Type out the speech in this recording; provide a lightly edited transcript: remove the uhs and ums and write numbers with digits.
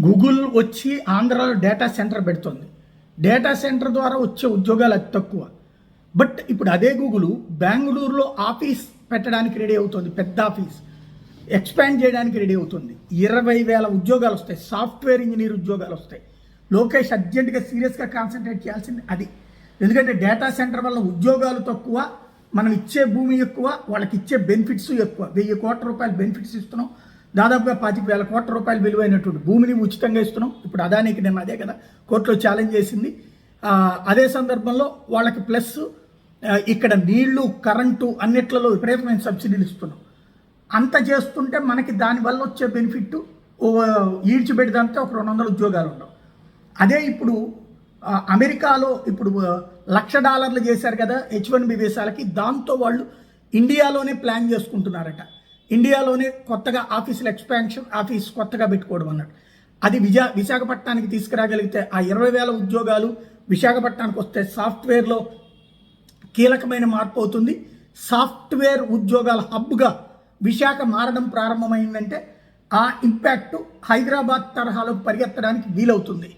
Google వచ్చి ఆంధ్రాలో data centre పెడుతుంది. డేటా సెంటర్ ద్వారా వచ్చే ఉద్యోగాలు అతి తక్కువ. బట్ ఇప్పుడు అదే గూగుల్ బెంగళూరులో ఆఫీస్ పెట్టడానికి రెడీ అవుతుంది. పెద్ద ఆఫీస్ ఎక్స్పాండ్ చేయడానికి రెడీ అవుతుంది. 20,000 ఉద్యోగాలు వస్తాయి. సాఫ్ట్వేర్ ఇంజనీర్ ఉద్యోగాలు వస్తాయి. లోకేష్ అర్జెంటుగా సీరియస్గా కాన్సన్ట్రేట్ చేయాల్సింది అది. ఎందుకంటే డేటా సెంటర్ వల్ల ఉద్యోగాలు తక్కువ, మనం ఇచ్చే భూమి ఎక్కువ, వాళ్ళకి ఇచ్చే బెనిఫిట్స్ ఎక్కువ. 1,000 కోట్ల రూపాయలు బెనిఫిట్స్ ఇస్తున్నాం. దాదాపుగా 25,000 కోట్ల రూపాయలు విలువైనటువంటి భూమిని ఉచితంగా ఇస్తున్నాం. ఇప్పుడు అదానికి నేను అదే కదా కోర్టులో ఛాలెంజ్ చేసింది. అదే సందర్భంలో వాళ్ళకి ప్లస్ ఇక్కడ నీళ్లు, కరెంటు అన్నిట్లలో విపరీతమైన సబ్సిడీలు ఇస్తున్నాం. అంత చేస్తుంటే మనకి దానివల్ల వచ్చే బెనిఫిట్ ఈడ్చిపెడితే ఒక 200 ఉద్యోగాలు ఉండవు. అదే ఇప్పుడు అమెరికాలో ఇప్పుడు $1,00,000 చేశారు కదా H1B వీసాలకి. దాంతో వాళ్ళు ఇండియాలోనే ప్లాన్ చేసుకుంటున్నారట. ఇండియాలోనే కొత్తగా ఆఫీసుల ఎక్స్పాన్షన్, ఆఫీస్ కొత్తగా పెట్టుకోవడం అన్నట్టు. అది విశాఖపట్నానికి తీసుకురాగలిగితే ఆ 20,000 ఉద్యోగాలు విశాఖపట్నానికి వస్తే సాఫ్ట్వేర్లో కీలకమైన మార్పు అవుతుంది. సాఫ్ట్వేర్ ఉద్యోగాల హబ్గా విశాఖ మారడం ప్రారంభమైందంటే ఆ ఇంపాక్ట్ హైదరాబాద్ తరహాలో పరిగెత్తడానికి వీలవుతుంది.